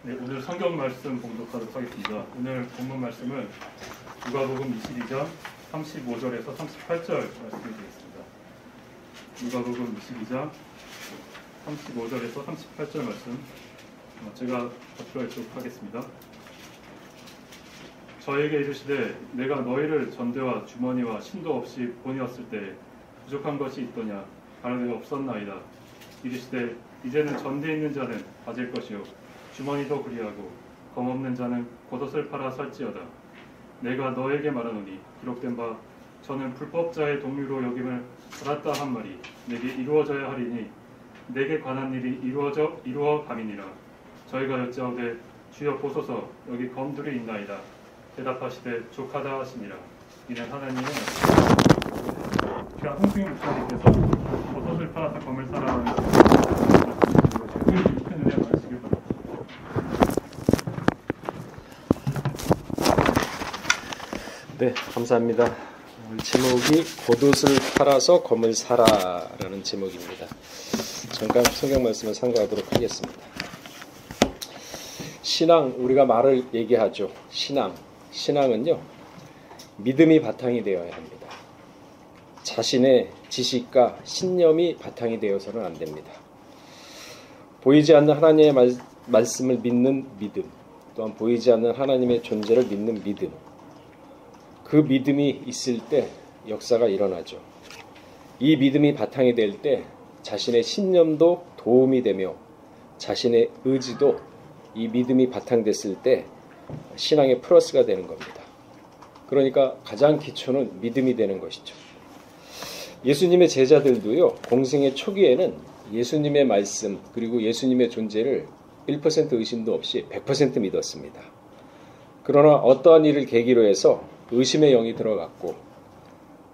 네, 오늘 성경 말씀 봉독하도록 하겠습니다. 오늘 본문 말씀은 누가복음 22장 35절에서 38절 말씀이 되겠습니다. 누가복음 22장 35절에서 38절 말씀 제가 발표할 수 하겠습니다. 저에게 이르시되 내가 너희를 전대와 주머니와 신도 없이 보내었을 때 부족한 것이 있더냐 가로되 없었나이다. 이르시되 이제는 전대 있는 자는 가질 것이요 주머니도 그리하고 검없는 자는 겉옷을 팔아 살지어다. 내가 너에게 말하노니 기록된 바 저는 불법자의 동류로 여김을 받았다 한 말이 내게 이루어져야 하리니 내게 관한 일이 이루어 감이니라. 저희가 여짜오되 주여 보소서 여기 검들이 있나이다. 대답하시되 족하다 하시니라. 이는 하나님의 말씀입니다. 제가 홍승희 목사님께서 겉옷을 팔아서 검을 사라는 큰 은혜 받으시길 바랍니다. 네, 감사합니다. 오늘 제목이 겉옷을 팔아서 검을 사라라는 제목입니다. 잠깐 성경 말씀을 상고하도록 하겠습니다. 신앙, 우리가 말을 얘기하죠. 신앙은요, 믿음이 바탕이 되어야 합니다. 자신의 지식과 신념이 바탕이 되어서는 안 됩니다. 보이지 않는 하나님의 말씀을 믿는 믿음, 또한 보이지 않는 하나님의 존재를 믿는 믿음, 그 믿음이 있을 때 역사가 일어나죠. 이 믿음이 바탕이 될 때 자신의 신념도 도움이 되며 자신의 의지도 이 믿음이 바탕됐을 때 신앙의 플러스가 되는 겁니다. 그러니까 가장 기초는 믿음이 되는 것이죠. 예수님의 제자들도요, 공생의 초기에는 예수님의 말씀 그리고 예수님의 존재를 1% 의심도 없이 100% 믿었습니다. 그러나 어떠한 일을 계기로 해서 의심의 영이 들어갔고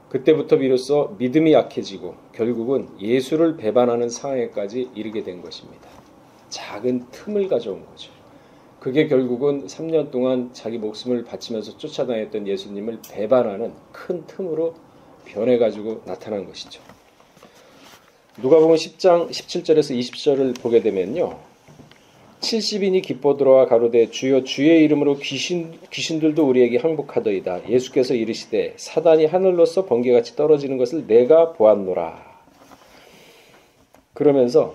그때부터 비로소 믿음이 약해지고 결국은 예수를 배반하는 상황에까지 이르게 된 것입니다. 작은 틈을 가져온 거죠. 그게 결국은 3년 동안 자기 목숨을 바치면서 쫓아다녔던 예수님을 배반하는 큰 틈으로 변해가지고 나타난 것이죠. 누가복음 10장 17절에서 20절을 보게 되면요, 70인이 기뻐 들어와 가로되 주여 주의 이름으로 귀신들도 우리에게 항복하더이다. 예수께서 이르시되 사단이 하늘로서 번개같이 떨어지는 것을 내가 보았노라. 그러면서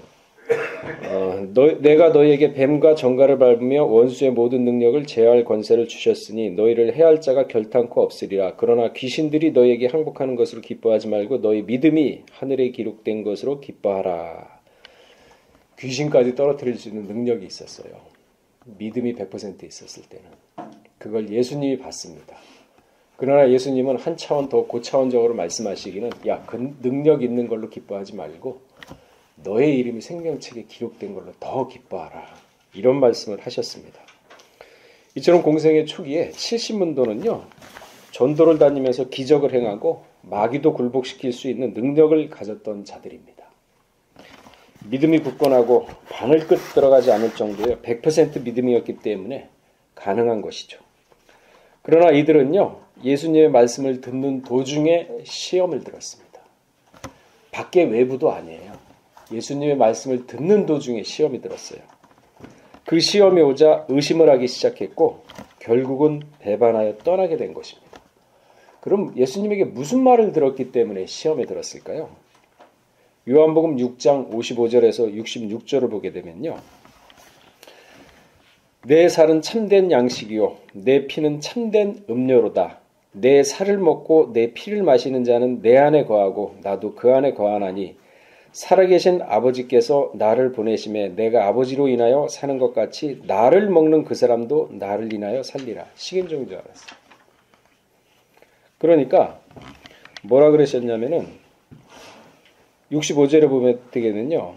내가 너희에게 뱀과 정갈을 밟으며 원수의 모든 능력을 제어할 권세를 주셨으니 너희를 해할 자가 결탄코 없으리라. 그러나 귀신들이 너희에게 항복하는 것으로 기뻐하지 말고 너희 믿음이 하늘에 기록된 것으로 기뻐하라. 귀신까지 떨어뜨릴 수 있는 능력이 있었어요. 믿음이 100% 있었을 때는. 그걸 예수님이 봤습니다. 그러나 예수님은 한 차원 더 고차원적으로 말씀하시기는 야, 그 능력 있는 걸로 기뻐하지 말고 너의 이름이 생명책에 기록된 걸로 더 기뻐하라. 이런 말씀을 하셨습니다. 이처럼 공생의 초기에 70문도는요, 전도를 다니면서 기적을 행하고 마귀도 굴복시킬 수 있는 능력을 가졌던 자들입니다. 믿음이 굳건하고 바늘끝 들어가지 않을 정도의 100% 믿음이었기 때문에 가능한 것이죠. 그러나 이들은요, 예수님의 말씀을 듣는 도중에 시험을 들었습니다. 밖에 외부도 아니에요. 예수님의 말씀을 듣는 도중에 시험이 들었어요. 그 시험이 오자 의심을 하기 시작했고 결국은 배반하여 떠나게 된 것입니다. 그럼 예수님에게 무슨 말을 들었기 때문에 시험에 들었을까요? 요한복음 6장 55절에서 66절을 보게 되면요, 내 살은 참된 양식이요 내 피는 참된 음료로다. 내 살을 먹고 내 피를 마시는 자는 내 안에 거하고 나도 그 안에 거하나니 살아계신 아버지께서 나를 보내심에 내가 아버지로 인하여 사는 것 같이 나를 먹는 그 사람도 나를 인하여 살리라. 식인종인 줄 알았어요. 그러니까 뭐라 그러셨냐면은 65절에 보면 되겠는요,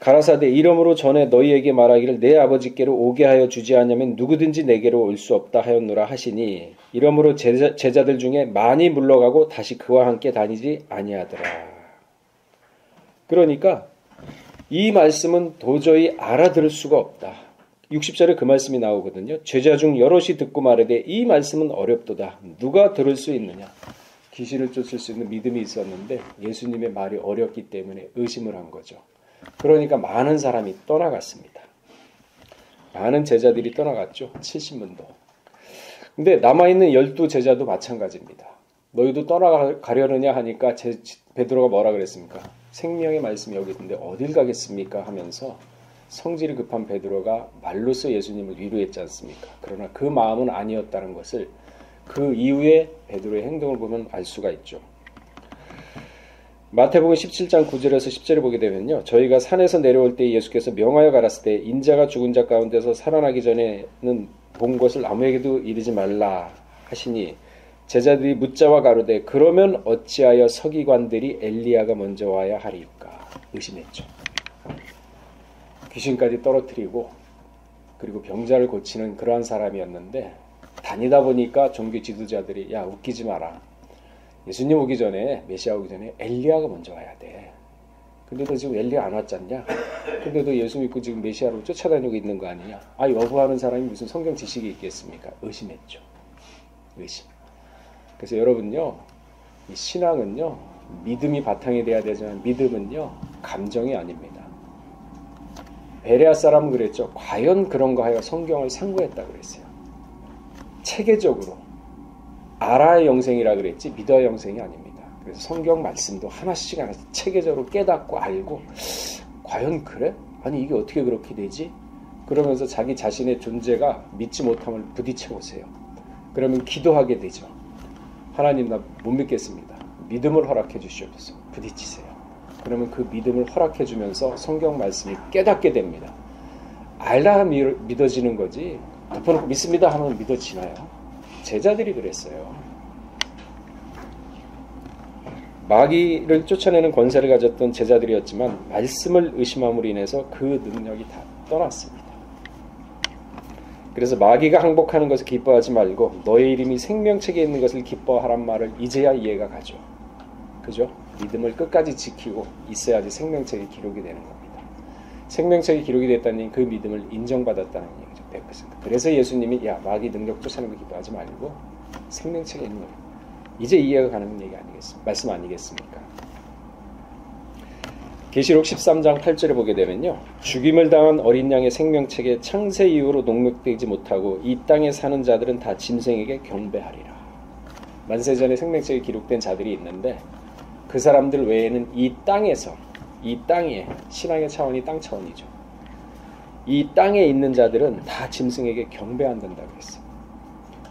가라사대 이러므로 전에 너희에게 말하기를 내 아버지께로 오게 하여 주지 않으면 누구든지 내게로 올 수 없다 하였노라 하시니 이러므로 제자들 중에 많이 물러가고 다시 그와 함께 다니지 아니하더라. 그러니까 이 말씀은 도저히 알아들을 수가 없다. 60절에 그 말씀이 나오거든요. 제자 중 여럿이 듣고 말하되 이 말씀은 어렵도다. 누가 들을 수 있느냐. 귀신을 쫓을 수 있는 믿음이 있었는데 예수님의 말이 어렵기 때문에 의심을 한 거죠. 그러니까 많은 사람이 떠나갔습니다. 많은 제자들이 떠나갔죠. 70문도. 근데 남아있는 12제자도 마찬가지입니다. 너희도 떠나가려느냐 하니까 베드로가 뭐라 그랬습니까? 생명의 말씀이 여기 있는데 어딜 가겠습니까? 하면서 성질이 급한 베드로가 말로써 예수님을 위로했지 않습니까? 그러나 그 마음은 아니었다는 것을 그 이후에 베드로의 행동을 보면 알 수가 있죠. 마태복음 17장 9절에서 10절을 보게 되면요. 저희가 산에서 내려올 때 예수께서 명하여 가라사대 때 인자가 죽은 자 가운데서 살아나기 전에는 본 것을 아무에게도 이르지 말라 하시니 제자들이 묻자와 가로되 그러면 어찌하여 서기관들이 엘리야가 먼저 와야 하리까 의심했죠. 귀신까지 떨어뜨리고 그리고 병자를 고치는 그러한 사람이었는데 다니다 보니까 종교 지도자들이 야 웃기지 마라. 예수님 오기 전에 메시아 오기 전에 엘리야가 먼저 와야 돼. 근데도 지금 엘리야 안 왔잖냐? 근데도 예수 믿고 지금 메시아로 쫓아다니고 있는 거 아니냐? 아 여부하는 사람이 무슨 성경 지식이 있겠습니까? 의심했죠. 의심. 그래서 여러분요, 이 신앙은요 믿음이 바탕이 돼야 되지만 믿음은요 감정이 아닙니다. 베레아 사람은 그랬죠. 과연 그런가 하여 성경을 상고했다 그랬어요. 체계적으로 알아야 영생이라 그랬지 믿어야 영생이 아닙니다. 그래서 성경 말씀도 하나씩 체계적으로 깨닫고 알고 과연 그래? 아니 이게 어떻게 그렇게 되지? 그러면서 자기 자신의 존재가 믿지 못함을 부딪혀 보세요. 그러면 기도하게 되죠. 하나님 나 못 믿겠습니다. 믿음을 허락해 주시옵소서. 부딪히세요. 그러면 그 믿음을 허락해 주면서 성경 말씀이 깨닫게 됩니다. 알라 믿어지는 거지 덮어놓고 믿습니다 하면 믿어지나요? 제자들이 그랬어요. 마귀를 쫓아내는 권세를 가졌던 제자들이었지만 말씀을 의심함으로 인해서 그 능력이 다 떠났습니다. 그래서 마귀가 항복하는 것을 기뻐하지 말고 너의 이름이 생명책에 있는 것을 기뻐하란 말을 이제야 이해가 가죠. 그죠? 믿음을 끝까지 지키고 있어야지 생명책이 기록이 되는 겁니다. 생명책이 기록이 됐다는 그 믿음을 인정받았다는 얘기죠. 100%. 그래서 예수님이 야 마귀 능력 쫓아내는 거 기뻐하지 말고 생명책에 있는 거 이제 이해가 가는 얘기 아니겠습니까? 말씀 아니겠습니까? 계시록 13장 8절에 보게 되면요. 죽임을 당한 어린 양의 생명책에 창세 이후로 농록되지 못하고 이 땅에 사는 자들은 다 짐승에게 경배하리라. 만세전에 생명책에 기록된 자들이 있는데 그 사람들 외에는 이 땅에 신앙의 차원이 땅 차원이죠. 이 땅에 있는 자들은 다 짐승에게 경배한단다고 했어요.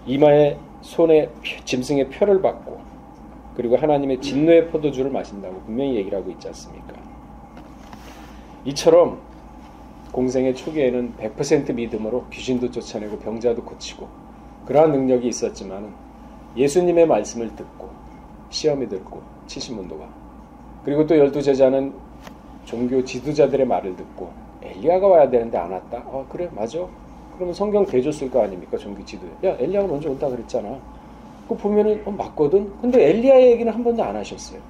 이마에 손에 짐승의 표를 받고 그리고 하나님의 진노의 포도주를 마신다고 분명히 얘기를 하고 있지 않습니까? 이처럼 공생의 초기에는 100% 믿음으로 귀신도 쫓아내고 병자도 고치고 그러한 능력이 있었지만 예수님의 말씀을 듣고 시험이 들고 70문도가 그리고 또 12제자는 종교 지도자들의 말을 듣고 엘리야가 와야 되는데 안 왔다? 그래 맞아. 그러면 성경 대줬을 거 아닙니까? 종교 지도자. 야 엘리야가 먼저 온다 그랬잖아. 그거 보면은 맞거든. 근데 엘리야의 얘기는 한 번도 안 하셨어요.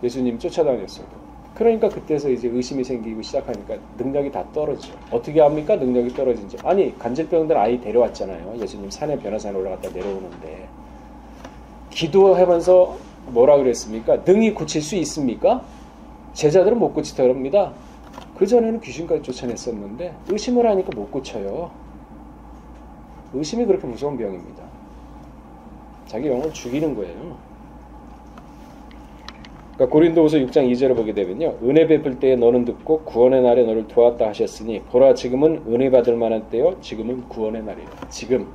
예수님 쫓아다녔어도. 그러니까 그때서 이제 의심이 생기고 시작하니까 능력이 다 떨어져. 어떻게 합니까? 능력이 떨어진지. 아니 간질병들 아이 데려왔잖아요. 예수님 산에 변화산에 올라갔다 내려오는데 기도하면서 뭐라 그랬습니까? 능히 고칠 수 있습니까? 제자들은 못 고치더랍니다. 그전에는 귀신까지 쫓아냈었는데 의심을 하니까 못 고쳐요. 의심이 그렇게 무서운 병입니다. 자기 영을 죽이는 거예요. 그러니까 고린도후서 6장 2절을 보게 되면요. 은혜 베풀 때에 너는 듣고 구원의 날에 너를 도왔다 하셨으니 보라 지금은 은혜 받을 만한 때요. 지금은 구원의 날이라. 지금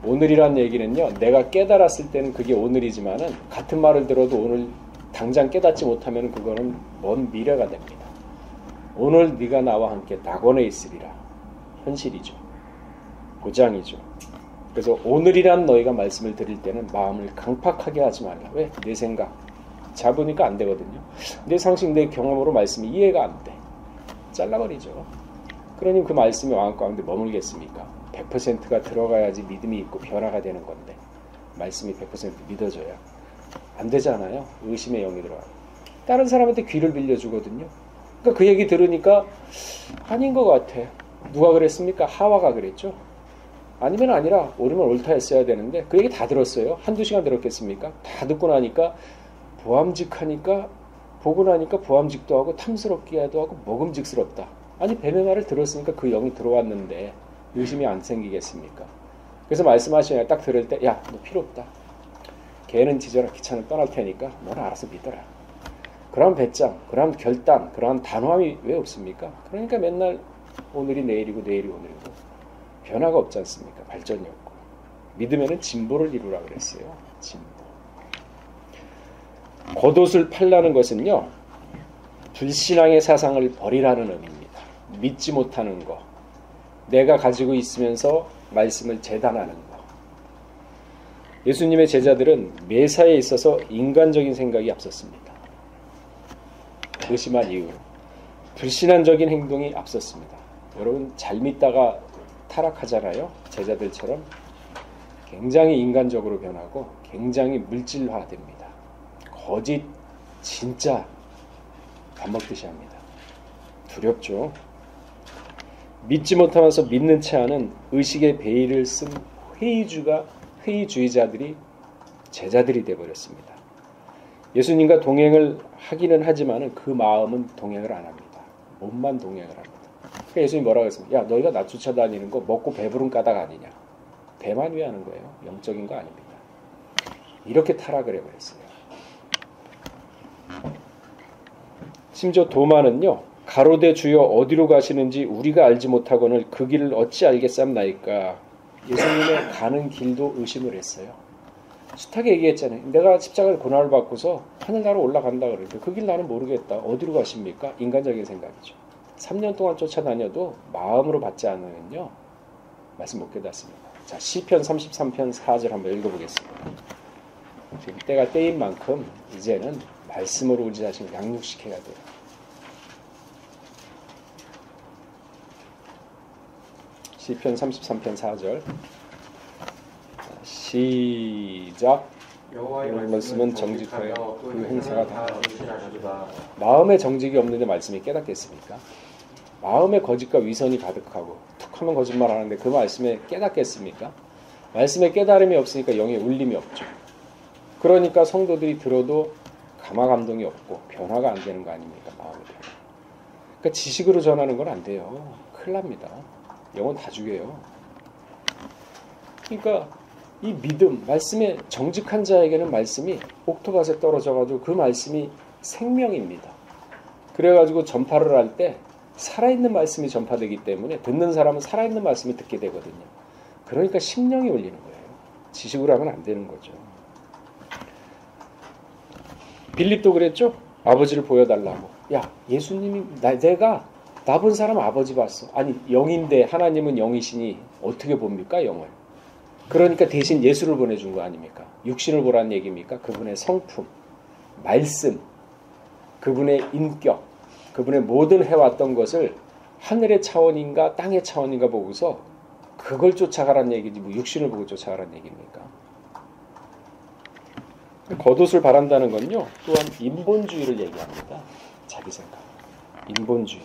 오늘이란 얘기는요. 내가 깨달았을 때는 그게 오늘이지만은 같은 말을 들어도 오늘 당장 깨닫지 못하면 그거는 먼 미래가 됩니다. 오늘 네가 나와 함께 낙원에 있으리라. 현실이죠. 보장이죠. 그래서 오늘이란 너희가 말씀을 드릴 때는 마음을 강팍하게 하지 말라. 왜? 내 생각. 잡으니까 안 되거든요. 내 상식, 내 경험으로 말씀이 이해가 안 돼. 잘라버리죠. 그러니 그 말씀이 마음 가운데 머물겠습니까? 100%가 들어가야지 믿음이 있고 변화가 되는 건데 말씀이 100% 믿어져야 안 되잖아요. 의심의 영이 들어가요. 다른 사람한테 귀를 빌려주거든요. 그러니까 그 얘기 들으니까 아닌 것 같아. 누가 그랬습니까? 하와가 그랬죠. 아니면 아니라 옳으면 옳다 했어야 되는데 그 얘기 다 들었어요. 한두 시간 들었겠습니까? 다 듣고 나니까 보암직하니까 보고 나니까 보암직도 하고 탐스럽기도 하고 먹음직스럽다. 아니 뱀의 말을 들었으니까 그 영이 들어왔는데 의심이 안 생기겠습니까? 그래서 말씀하시냐 딱 들을 때 야 너 필요 없다. 개는 짖어라 기차는 떠날 테니까 너는 알아서 믿어라. 그런 배짱, 그런 결단, 그런 단호함이 왜 없습니까? 그러니까 맨날 오늘이 내일이고 내일이 오늘이고 변화가 없지 않습니까? 발전이 없고. 믿으면은 진보를 이루라 그랬어요. 진보. 겉옷을 팔라는 것은요. 불신앙의 사상을 버리라는 의미입니다. 믿지 못하는 거. 내가 가지고 있으면서 말씀을 재단하는 거. 예수님의 제자들은 매사에 있어서 인간적인 생각이 앞섰습니다. 의심한 이유. 불신앙적인 행동이 앞섰습니다. 여러분 잘 믿다가 타락하잖아요. 제자들처럼 굉장히 인간적으로 변하고 굉장히 물질화됩니다. 거짓 진짜 밥 먹듯이 합니다. 두렵죠. 믿지 못하면서 믿는 채 하는 의식의 베일을 쓴 회의주의자들이 제자들이 되어버렸습니다. 예수님과 동행을 하기는 하지만 그 마음은 동행을 안 합니다. 몸만 동행을 합니다. 그러니까 예수님이 뭐라고 했습니까? 야 너희가 나 쫓아다니는 거 먹고 배부른 까닭 아니냐. 배만 위하는 거예요. 영적인 거 아닙니다. 이렇게 타락을 해버렸어요. 심지어 도마는요. 가로되 주여 어디로 가시는지 우리가 알지 못하거늘 그 길을 어찌 알겠삼나이까. 예수님의 가는 길도 의심을 했어요. 숱하게 얘기했잖아요. 내가 십자가의 고난을 받고서 하늘나라로 올라간다 그러는데 그 길 나는 모르겠다. 어디로 가십니까? 인간적인 생각이죠. 3년 동안 쫓아다녀도 마음으로 받지 않으면요. 말씀 못 깨닫습니다. 자, 시편 33편 4절 한번 읽어보겠습니다. 지금 때가 때인 만큼 이제는 말씀으로 우리 자신을 양육시켜야 돼요. 시편 33편 4절 시작. 여호와의 말씀은 정직하여 그 행사가 다 확실하도다. 마음에 정직이 없는데 말씀이 깨닫겠습니까? 마음에 거짓과 위선이 가득하고 툭하면 거짓말 하는데 그 말씀에 깨닫겠습니까? 말씀에 깨달음이 없으니까 영의 울림이 없죠. 그러니까 성도들이 들어도 감화감동이 없고 변화가 안 되는 거 아닙니까? 마음의 변화. 그러니까 지식으로 전하는 건 안 돼요. 큰일 납니다. 영혼 다 죽여요. 그러니까 이 믿음, 말씀에 정직한 자에게는 말씀이 옥토밭에 떨어져가지고 그 말씀이 생명입니다. 그래가지고 전파를 할 때 살아있는 말씀이 전파되기 때문에 듣는 사람은 살아있는 말씀을 듣게 되거든요. 그러니까 심령이 울리는 거예요. 지식으로 하면 안 되는 거죠. 빌립도 그랬죠? 아버지를 보여달라고. 야, 예수님이 내가 나 본 사람 아버지 봤어. 아니 영인데 하나님은 영이시니 어떻게 봅니까 영을? 그러니까 대신 예수를 보내준 거 아닙니까? 육신을 보라는 얘기입니까? 그분의 성품, 말씀, 그분의 인격, 그분의 모든 해왔던 것을 하늘의 차원인가 땅의 차원인가 보고서 그걸 쫓아가라는 얘기지 뭐 육신을 보고 쫓아가라는 얘기입니까? 겉옷을 바란다는 건요 또한 인본주의를 얘기합니다. 자기 생각, 인본주의.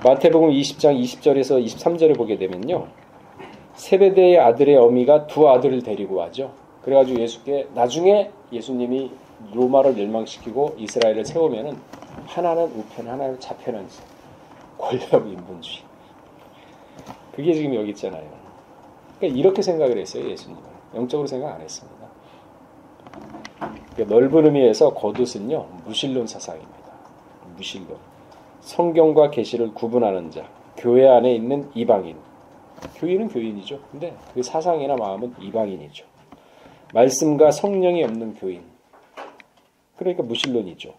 마태복음 20장 20절에서 23절에 보게 되면요 세베대의 아들의 어미가 두 아들을 데리고 와죠. 그래가지고 예수께 나중에 예수님이 로마를 멸망시키고 이스라엘을 세우면은 하나는 우편 하나는 좌편한 권력 인본주의. 그게 지금 여기 있잖아요. 그러니까 이렇게 생각을 했어요. 예수님은 영적으로 생각 안 했습니다. 그러니까 넓은 의미에서 겉옷은요 무신론 사상입니다. 무신론. 성경과 계시를 구분하는 자, 교회 안에 있는 이방인. 교인은 교인이죠. 근데 그 사상이나 마음은 이방인이죠. 말씀과 성령이 없는 교인. 그러니까 무신론이죠.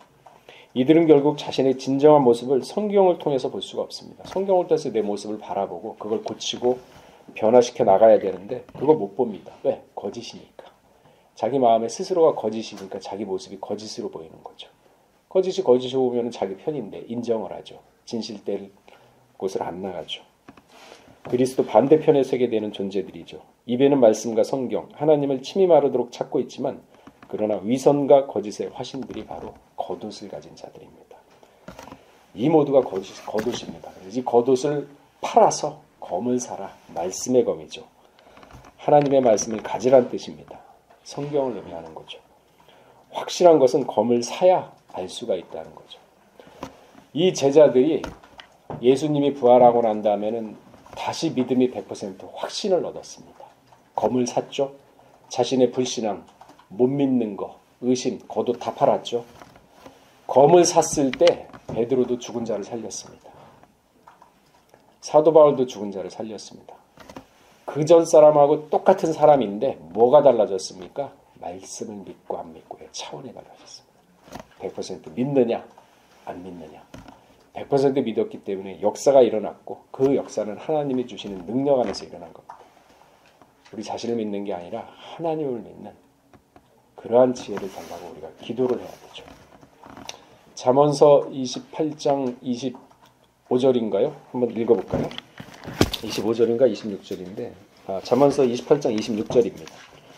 이들은 결국 자신의 진정한 모습을 성경을 통해서 볼 수가 없습니다. 성경을 통해서 내 모습을 바라보고 그걸 고치고 변화시켜 나가야 되는데 그걸 못 봅니다. 왜? 거짓이니까. 자기 마음에 스스로가 거짓이니까 자기 모습이 거짓으로 보이는 거죠. 거짓이 거짓으로 보면 자기 편인데 인정을 하죠. 진실될 곳을 안 나가죠. 그리스도 반대편에 서게 되는 존재들이죠. 입에는 말씀과 성경, 하나님을 침이 마르도록 찾고 있지만 그러나 위선과 거짓의 화신들이 바로 겉옷을 가진 자들입니다. 이 모두가 겉옷입니다. 그래서 이 겉옷을 팔아서 검을 사라. 말씀의 검이죠. 하나님의 말씀을 가지란 뜻입니다. 성경을 의미하는 거죠. 확실한 것은 검을 사야 알 수가 있다는 거죠. 이 제자들이 예수님이 부활하고 난 다음에는 다시 믿음이 100% 확신을 얻었습니다. 검을 샀죠. 자신의 불신앙, 못 믿는 거, 의심, 겉옷 다 팔았죠. 검을 샀을 때 베드로도 죽은 자를 살렸습니다. 사도 바울도 죽은 자를 살렸습니다. 그 전 사람하고 똑같은 사람인데 뭐가 달라졌습니까? 말씀을 믿고 안 믿고의 차원이 달라졌습니다. 100% 믿느냐 안 믿느냐. 100% 믿었기 때문에 역사가 일어났고 그 역사는 하나님이 주시는 능력 안에서 일어난 겁니다. 우리 자신을 믿는 게 아니라 하나님을 믿는 그러한 지혜를 달라고 우리가 기도를 해야 되죠. 잠언서 28장 25절인가요? 한번 읽어볼까요? 25절인가 26절인데 잠언서 28장 26절입니다.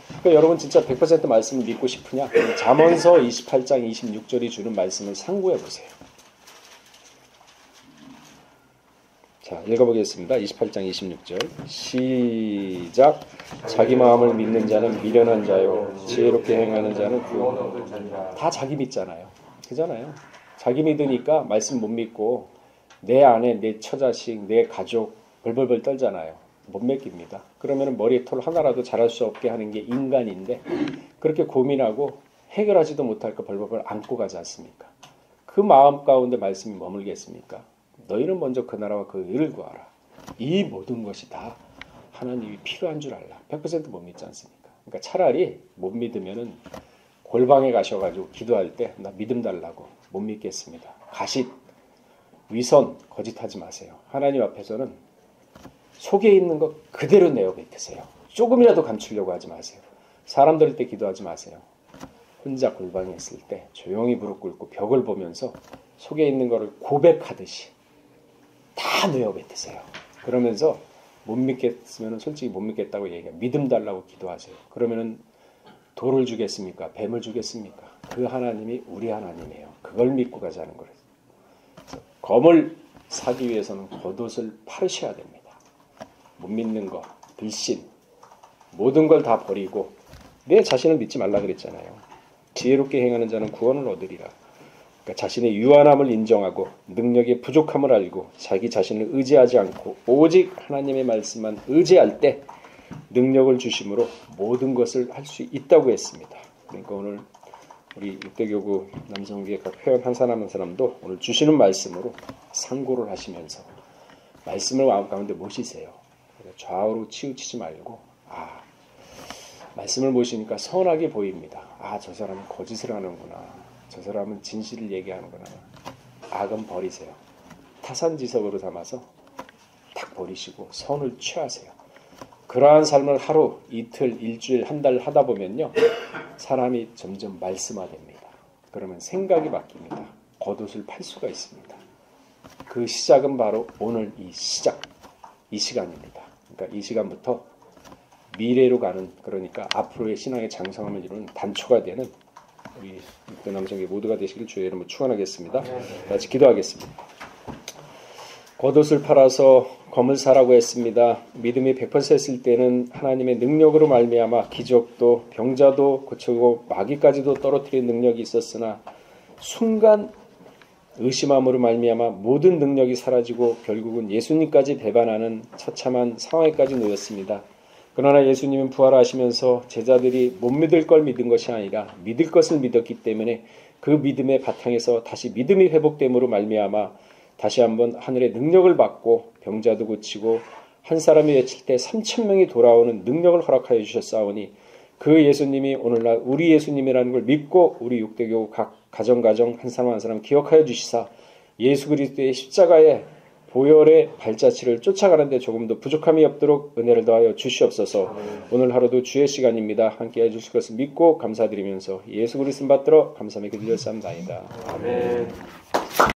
그러니까 여러분 진짜 100% 말씀을 믿고 싶으냐? 잠언서 28장 26절이 주는 말씀을 상고해 보세요. 자, 읽어보겠습니다. 28장 26절 시작. 자기 마음을 믿는 자는 미련한 자요 지혜롭게 행하는 자는 구원을 얻으리라. 다 자기 믿잖아요. 그잖아요. 자기 믿으니까 말씀 못 믿고 내 아내, 내 처자식, 내 가족 벌벌벌 떨잖아요. 못 맡깁니다. 그러면 머리에 털 하나라도 자랄 수 없게 하는 게 인간인데 그렇게 고민하고 해결하지도 못할 거 벌벌벌 안고 가지 않습니까? 그 마음 가운데 말씀이 머물겠습니까? 너희는 먼저 그 나라와 그 의를 구하라. 이 모든 것이 다 하나님이 필요한 줄 알라. 100% 못 믿지 않습니까? 그러니까 차라리 못 믿으면은 골방에 가셔가지고 기도할 때 나 믿음 달라고 못 믿겠습니다. 가십, 위선, 거짓하지 마세요. 하나님 앞에서는 속에 있는 것 그대로 내어 뱉으세요. 조금이라도 감추려고 하지 마세요. 사람 들을 때 기도하지 마세요. 혼자 골방에 있을 때 조용히 무릎 꿇고 벽을 보면서 속에 있는 것을 고백하듯이 다 내어 뱉으세요. 그러면서 못 믿겠으면 솔직히 못 믿겠다고 얘기해요. 믿음 달라고 기도하세요. 그러면은 돌을 주겠습니까? 뱀을 주겠습니까? 그 하나님이 우리 하나님이에요. 그걸 믿고 가자는 거예요. 검을 사기 위해서는 겉옷을 파르셔야 됩니다. 못 믿는 거, 불신, 모든 걸 다 버리고 내 자신을 믿지 말라 그랬잖아요. 지혜롭게 행하는 자는 구원을 얻으리라. 그러니까 자신의 유한함을 인정하고 능력의 부족함을 알고 자기 자신을 의지하지 않고 오직 하나님의 말씀만 의지할 때 능력을 주심으로 모든 것을 할 수 있다고 했습니다. 그러니까 오늘 우리 6대 교구 남성교회 각 회원 한 사람 한 사람도 오늘 주시는 말씀으로 상고를 하시면서 말씀을 마음 가운데 모시세요. 좌우로 치우치지 말고 말씀을 보시니까 선하게 보입니다. 저 사람은 거짓을 하는구나. 저 사람은 진실을 얘기하는구나. 악은 버리세요. 타산지석으로 삼아서 딱 버리시고 선을 취하세요. 그러한 삶을 하루, 이틀, 일주일, 한 달 하다 보면요. 사람이 점점 말씀화됩니다. 그러면 생각이 바뀝니다. 겉옷을 팔 수가 있습니다. 그 시작은 바로 오늘 이 시간입니다. 그러니까 이 시간부터 미래로 가는, 그러니까 앞으로의 신앙의 장성함을 이루는 단초가 되는 우리 육대 남성의 모두가 되시길 주의 이름으로 축원하겠습니다. 같이 기도하겠습니다. 겉옷을 팔아서 검을 사라고 했습니다. 믿음이 100% 했을 때는 하나님의 능력으로 말미암아 기적도 병자도 고치고 마귀까지도 떨어뜨리는 능력이 있었으나 순간 의심함으로 말미암아 모든 능력이 사라지고 결국은 예수님까지 배반하는 처참한 상황에까지 놓였습니다. 그러나 예수님은 부활하시면서 제자들이 못 믿을 걸 믿은 것이 아니라 믿을 것을 믿었기 때문에 그 믿음의 바탕에서 다시 믿음이 회복됨으로 말미암아 다시 한번 하늘의 능력을 받고 병자도 고치고 한 사람이 외칠 때 3,000명이 돌아오는 능력을 허락하여 주셨사오니 그 예수님이 오늘날 우리 예수님이라는 걸 믿고 우리 육대교구 각 가정 한 사람 한 사람 기억하여 주시사 예수 그리스도의 십자가의 보혈의 발자취를 쫓아가는데 조금 더 부족함이 없도록 은혜를 더하여 주시옵소서. 오늘 하루도 주의 시간입니다. 함께 해주실 것을 믿고 감사드리면서 예수 그리스도 받들어 감사하며 기도드렸사옵나이다. 아멘.